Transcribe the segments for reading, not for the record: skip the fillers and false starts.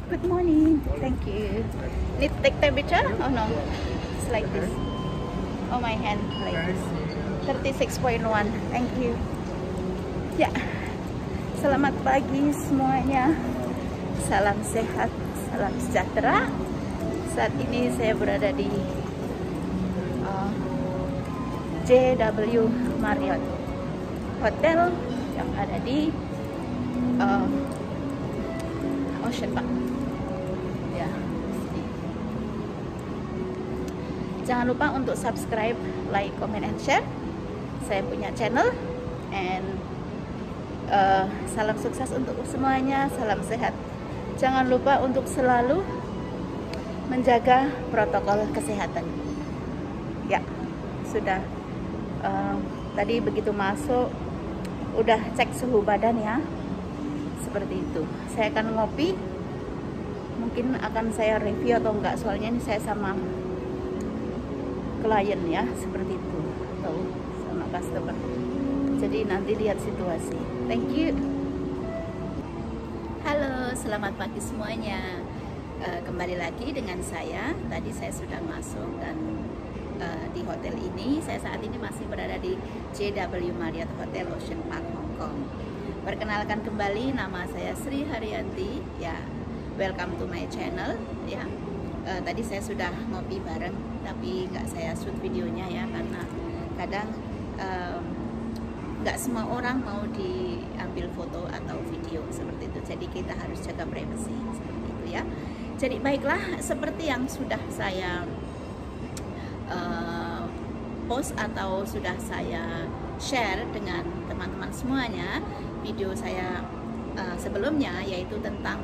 Good morning. Thank you. Need take temperature? Oh no. It's like this. Oh, my hand like this. 36.1. Thank you. Ya. Selamat pagi semuanya. Salam sehat, salam sejahtera. Saat ini saya berada di JW Marriott Hotel yang ada di Ocean Park. Ya, sini. Jangan lupa untuk subscribe, like, comment, and share. Saya punya channel, and salam sukses untuk semuanya, salam sehat. Jangan lupa untuk selalu menjaga protokol kesehatan. Ya, sudah. Tadi begitu masuk, udah cek suhu badan ya. Seperti itu. Saya akan ngopi. Mungkin akan saya review atau enggak, soalnya ini saya sama klien ya, seperti itu, atau sama customer. Jadi nanti lihat situasi. Thank you. Halo, selamat pagi semuanya. Kembali lagi dengan saya. Tadi saya sudah masuk dan di hotel ini. Saya saat ini masih berada di JW Marriott Hotel Ocean Park, Hong Kong. Perkenalkan kembali, nama saya Sri Haryanti. Ya, welcome to my channel. Ya, tadi saya sudah ngopi bareng, tapi nggak saya shoot videonya ya, karena kadang nggak semua orang mau diambil foto atau video seperti itu. Jadi kita harus jaga privasi seperti itu ya. Jadi baiklah, seperti yang sudah saya post atau sudah saya share dengan teman-teman semuanya, video saya sebelumnya, yaitu tentang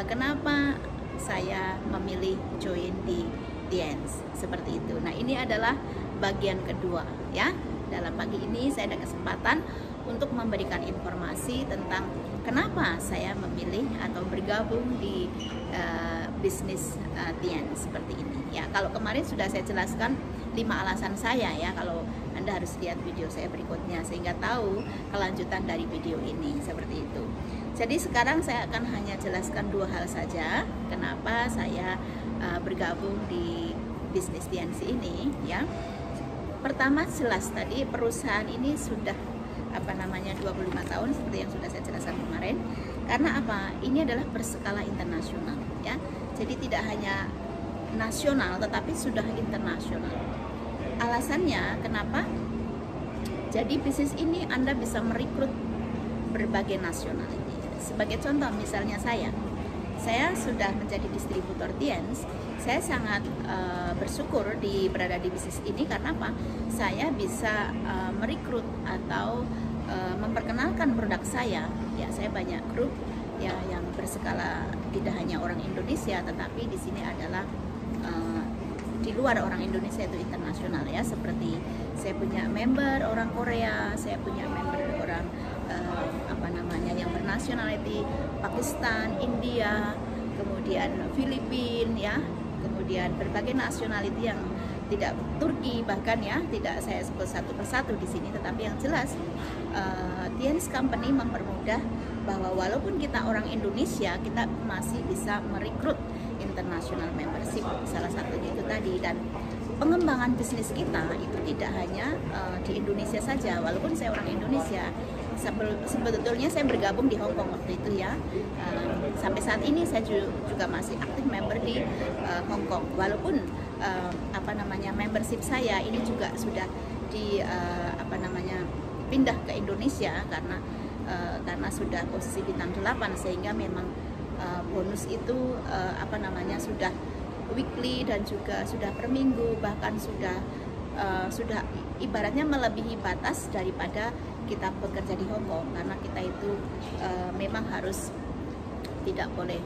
kenapa saya memilih join di Tienz seperti itu. Nah, ini adalah bagian kedua ya. Dalam pagi ini saya ada kesempatan untuk memberikan informasi tentang kenapa saya memilih atau bergabung di bisnis Tienz seperti ini ya. Kalau kemarin sudah saya jelaskan 5 alasan saya ya. Kalau Anda harus lihat video saya berikutnya sehingga tahu kelanjutan dari video ini seperti itu. Jadi sekarang saya akan hanya jelaskan 2 hal saja kenapa saya bergabung di bisnis Tienz ini ya. Pertama, jelas tadi perusahaan ini sudah 25 tahun seperti yang sudah saya jelaskan kemarin. Karena apa? Ini adalah berskala internasional ya. Jadi tidak hanya nasional tetapi sudah internasional. Alasannya kenapa? Jadi bisnis ini Anda bisa merekrut berbagai nasionaliti. Sebagai contoh misalnya saya sudah menjadi distributor Tienz. Saya sangat bersyukur berada di bisnis ini karena apa? Saya bisa merekrut atau memperkenalkan produk saya. Ya, saya banyak grup ya yang berskala tidak hanya orang Indonesia, tetapi di sini adalah di luar orang Indonesia, itu internasional ya. Seperti saya punya member orang Korea, saya punya member orang yang bernationality Pakistan, India, kemudian Filipina ya, kemudian berbagai nationality yang tidak, Turki bahkan ya, tidak saya sebut satu persatu di sini, tetapi yang jelas Tienz Company mempermudah bahwa walaupun kita orang Indonesia, kita masih bisa merekrut international membership, salah satunya itu tadi. Dan pengembangan bisnis kita itu tidak hanya di Indonesia saja. Walaupun saya orang Indonesia, sebetulnya saya bergabung di Hong Kong waktu itu ya. Sampai saat ini saya juga masih aktif member di Hong Kong. Walaupun membership saya ini juga sudah di pindah ke Indonesia karena sudah posisi bintang 8, sehingga memang bonus itu sudah weekly dan juga sudah per minggu, bahkan sudah ibaratnya melebihi batas daripada kita bekerja di Hong Kong, karena kita itu memang harus tidak boleh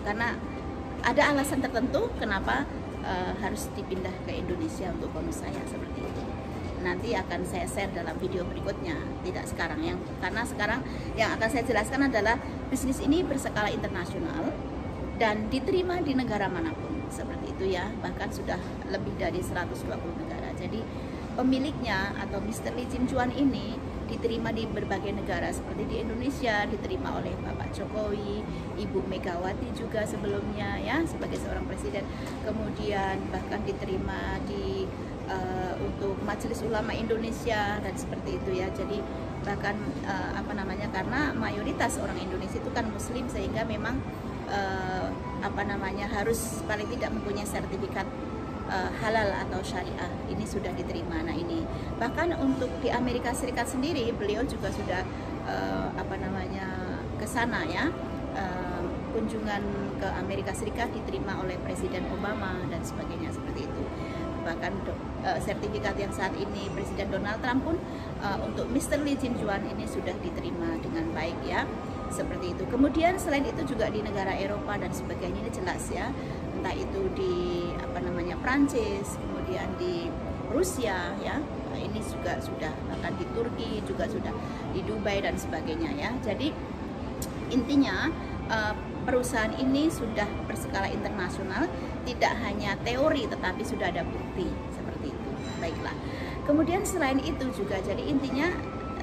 karena ada alasan tertentu kenapa harus dipindah ke Indonesia untuk bonus saya seperti itu. Nanti akan saya share dalam video berikutnya, tidak sekarang ya, karena sekarang yang akan saya jelaskan adalah bisnis ini berskala internasional dan diterima di negara manapun seperti itu ya, bahkan sudah lebih dari 120 negara. Jadi pemiliknya atau Mr. Lee Jim Chuan ini diterima di berbagai negara, seperti di Indonesia diterima oleh Bapak Jokowi, Ibu Megawati juga sebelumnya ya sebagai seorang presiden, kemudian bahkan diterima di untuk Majelis Ulama Indonesia dan seperti itu ya. Jadi bahkan karena mayoritas orang Indonesia itu kan Muslim, sehingga memang harus paling tidak mempunyai sertifikat halal atau syariah, ini sudah diterima. Nah ini bahkan untuk di Amerika Serikat sendiri beliau juga sudah ke sana ya, kunjungan ke Amerika Serikat diterima oleh Presiden Obama dan sebagainya seperti itu. Bahkan sertifikat yang saat ini Presiden Donald Trump pun untuk Mr. Lee Jin Juan ini sudah diterima dengan baik ya, seperti itu. Kemudian selain itu juga di negara Eropa dan sebagainya ini jelas ya, entah itu di Prancis, kemudian di Rusia ya, ini juga sudah, bahkan di Turki juga sudah, di Dubai dan sebagainya ya. Jadi intinya perusahaan ini sudah berskala internasional, tidak hanya teori tetapi sudah ada bukti seperti itu. Baiklah. Kemudian selain itu juga, jadi intinya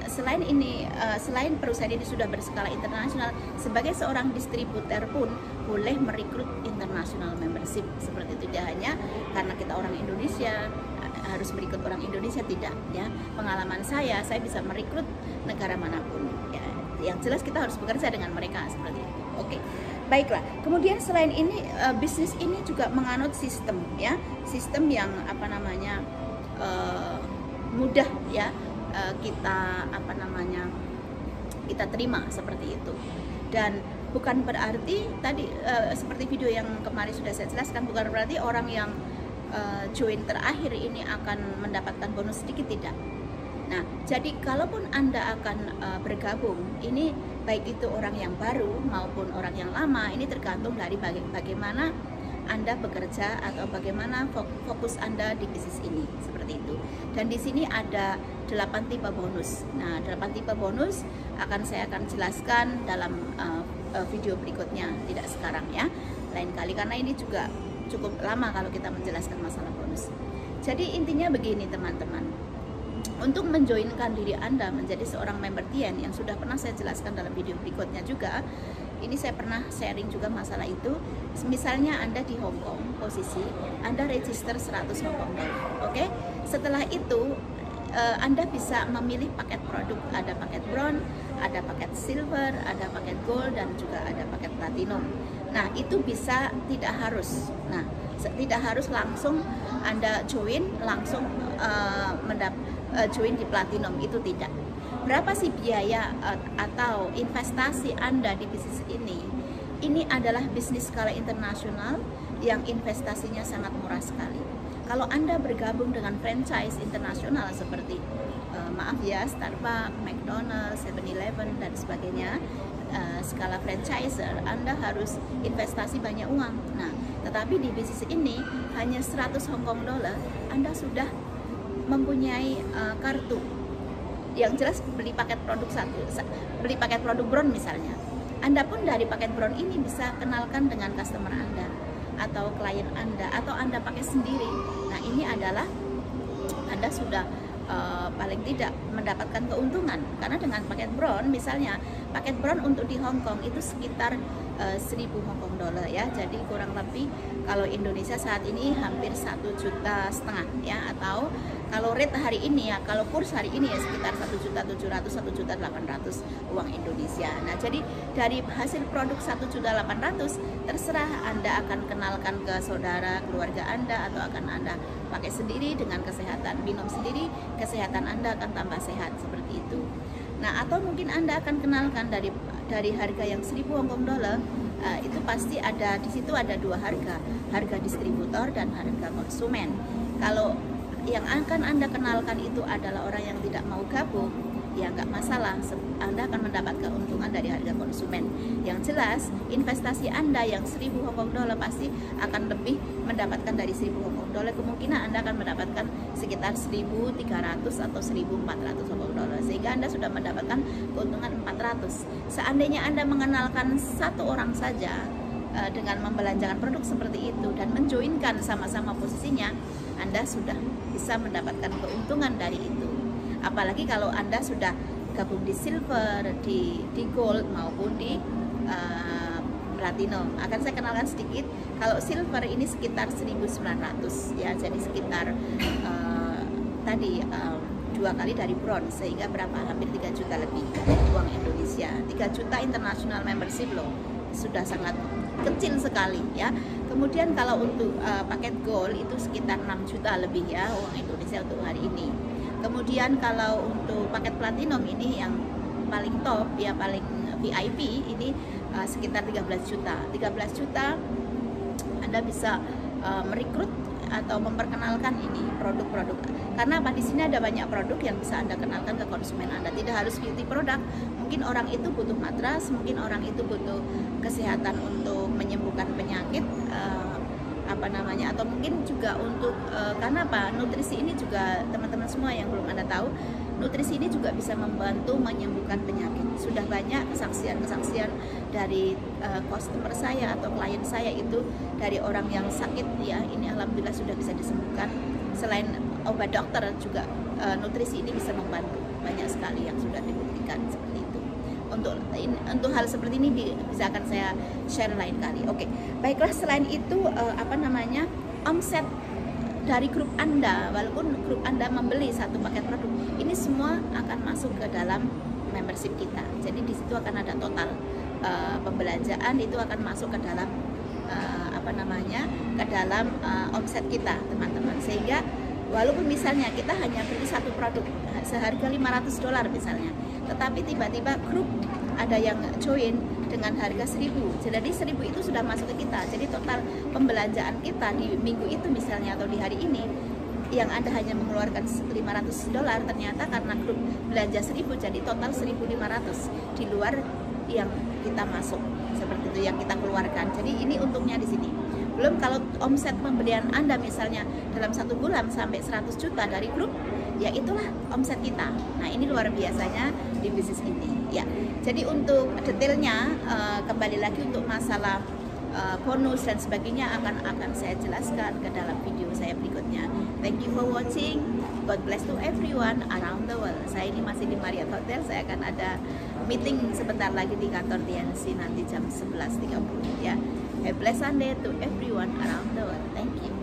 selain perusahaan ini sudah berskala internasional, sebagai seorang distributor pun boleh merekrut international membership seperti itu. Tidak hanya karena kita orang Indonesia harus merekrut orang Indonesia, tidak ya. Pengalaman saya bisa merekrut negara manapun ya. Yang jelas kita harus bekerja dengan mereka seperti itu. Oke. Baiklah. Kemudian selain ini bisnis ini juga menganut sistem ya, sistem yang mudah ya, kita terima seperti itu. Dan bukan berarti tadi seperti video yang kemarin sudah saya jelaskan, bukan berarti orang yang join terakhir ini akan mendapatkan bonus sedikit, tidak. Nah, jadi kalaupun Anda akan bergabung, ini baik itu orang yang baru maupun orang yang lama, ini tergantung dari bagaimana Anda bekerja atau bagaimana fokus Anda di bisnis ini, seperti itu. Dan di sini ada 8 tipe bonus. Nah, 8 tipe bonus saya akan jelaskan dalam video berikutnya, tidak sekarang ya, lain kali, karena ini juga cukup lama kalau kita menjelaskan masalah bonus. Jadi intinya begini teman-teman, untuk menjoinkan diri Anda menjadi seorang member TN yang sudah pernah saya jelaskan dalam video berikutnya juga, ini saya pernah sharing juga masalah itu. Misalnya Anda di Hong Kong, posisi Anda register 100 Hong Kong dollar, oke? Setelah itu Anda bisa memilih paket produk, ada paket bronze, ada paket silver, ada paket gold, dan juga ada paket platinum. Nah, itu bisa, tidak harus. Nah, tidak harus langsung Anda join, langsung join di platinum, itu tidak. Berapa sih biaya atau investasi Anda di bisnis ini? Ini adalah bisnis skala internasional yang investasinya sangat murah sekali. Kalau Anda bergabung dengan franchise internasional seperti Starbucks, McDonald's, 7-Eleven dan sebagainya, skala franchiser, Anda harus investasi banyak uang. Nah, tetapi di bisnis ini hanya 100 Hong Kong dollar, Anda sudah mempunyai kartu. Yang jelas beli paket produk bronze misalnya, Anda pun dari paket bronze ini bisa kenalkan dengan customer Anda atau klien Anda, atau Anda pakai sendiri. Nah, ini adalah Anda sudah paling tidak mendapatkan keuntungan, karena dengan paket bronze, misalnya paket bronze untuk di Hong Kong itu sekitar 1.000 Hong Kong dollar ya, jadi kurang lebih kalau Indonesia saat ini hampir 1,5 juta ya, atau kalau rate hari ini ya, kalau kurs hari ini ya sekitar 1.700.000, 1.800.000 uang Indonesia. Nah, jadi dari hasil produk 1.800.000 terserah Anda akan kenalkan ke saudara, keluarga Anda, atau akan Anda pakai sendiri dengan kesehatan, minum sendiri, kesehatan Anda akan tambah sehat seperti itu. Nah, atau mungkin Anda akan kenalkan dari harga yang 1.000 Hong Kong dollar, itu pasti ada di situ ada dua harga distributor dan harga konsumen. Kalau yang akan Anda kenalkan itu adalah orang yang tidak mau gabung, ya nggak masalah, Anda akan mendapat keuntungan dari harga konsumen. Yang jelas investasi Anda yang 1.000 Hong Kong dollar pasti akan lebih mendapatkan dari 1.000 Hong Kong dollar. Kemungkinan Anda akan mendapatkan sekitar 1.300 atau 1.400 Hong Kong dollar, sehingga Anda sudah mendapatkan keuntungan 400. Seandainya Anda mengenalkan satu orang saja dengan membelanjakan produk seperti itu dan menjoinkan sama-sama posisinya, Anda sudah bisa mendapatkan keuntungan dari itu. Apalagi kalau Anda sudah gabung di silver, di gold maupun di platinum. Akan saya kenalkan sedikit. Kalau silver ini sekitar 1.900 ya, jadi sekitar tadi 2 kali dari bronze, sehingga berapa, hampir 3 juta lebih uang Indonesia. 3 juta international membership loh, sudah sangat kecil sekali ya. Kemudian kalau untuk paket gold itu sekitar 6 juta lebih ya uang Indonesia untuk hari ini. Kemudian kalau untuk paket platinum ini yang paling top ya, paling VIP ini sekitar 13 juta. 13 juta Anda bisa merekrut atau memperkenalkan ini produk-produk. Karena apa, di sini ada banyak produk yang bisa Anda kenalkan ke konsumen Anda. Tidak harus beauty produk. Mungkin orang itu butuh matras, mungkin orang itu butuh kesehatan untuk menyembuhkan penyakit atau mungkin juga untuk karena apa, nutrisi ini juga teman-teman semua yang belum Anda tahu, nutrisi ini juga bisa membantu menyembuhkan penyakit. Sudah banyak kesaksian dari customer saya atau klien saya itu dari orang yang sakit ya, ini alhamdulillah sudah bisa disembuhkan. Selain obat dokter juga nutrisi ini bisa membantu, banyak sekali yang sudah dibuktikan seperti itu. Untuk hal seperti ini bisa akan saya share lain kali. Oke, baiklah. Selain itu omset dari grup Anda, walaupun grup Anda membeli satu paket produk, ini semua akan masuk ke dalam membership kita. Jadi di situ akan ada total pembelanjaan, itu akan masuk ke dalam ke dalam omset kita, teman-teman. Sehingga walaupun misalnya kita hanya beli satu produk seharga $500 misalnya, tetapi tiba-tiba grup ada yang join dengan harga 1.000, jadi 1.000 itu sudah masuk ke kita. Jadi total pembelanjaan kita di minggu itu misalnya atau di hari ini yang Anda hanya mengeluarkan $500, ternyata karena grup belanja 1.000 jadi total 1.500 di luar yang kita masuk, seperti itu yang kita keluarkan. Jadi ini untungnya di sini. Belum kalau omset pembelian Anda misalnya dalam 1 bulan sampai 100 juta dari grup, ya itulah omset kita. Nah, ini luar biasanya di bisnis ini ya. Jadi untuk detailnya kembali lagi untuk masalah bonus dan sebagainya akan saya jelaskan ke dalam video saya berikutnya. Thank you for watching. God bless to everyone around the world. Saya ini masih di Marriott Hotel. Saya akan ada meeting sebentar lagi di kantor TNC nanti jam 11.30 ya. Have a blessed Sunday to everyone around the world. Thank you.